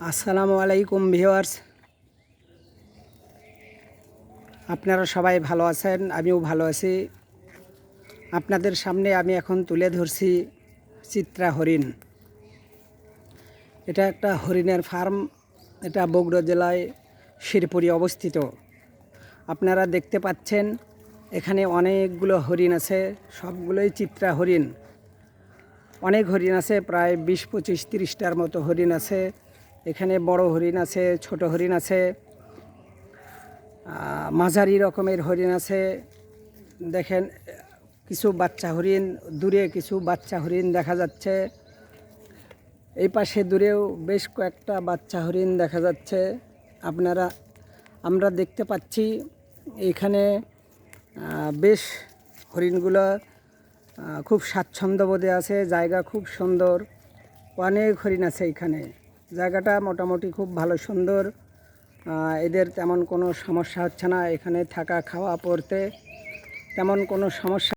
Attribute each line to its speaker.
Speaker 1: আসসালামু আলাইকুম ভিউয়ার্স, আপনারা সবাই ভালো আছেন? আমিও ভালো আছি। আপনাদের সামনে আমি এখন তুলে ধরছি চিত্রা হরিণ। এটা একটা হরিণের ফার্ম। এটা বগুড়া জেলায় শিরপুরে অবস্থিত। আপনারা দেখতে পাচ্ছেন এখানে অনেকগুলো হরিণ আছে, সবগুলোই চিত্রা হরিণ। অনেক হরিণ আছে, প্রায় 20, 25, 30টার মতো হরিণ আছে। এখানে বড় হরিণ আছে, ছোট হরিণ আছে, মাঝারি রকমের হরিণ আছে। দেখেন কিছু বাচ্চা হরিণ, দূরে কিছু বাচ্চা হরিণ দেখা যাচ্ছে। এই পাশে দূরেও বেশ কয়েকটা বাচ্চা হরিণ দেখা যাচ্ছে। আমরা দেখতে পাচ্ছি এখানে বেশ হরিণগুলো খুব স্বাচ্ছন্দ্যবোধে আছে। জায়গা খুব সুন্দর, অনেক হরিণ আছে এখানে। জায়গাটা মোটামুটি খুব ভালো, সুন্দর। এদের তেমন কোনো সমস্যা হচ্ছে না। এখানে থাকা, খাওয়া, পড়তে তেমন কোনো সমস্যা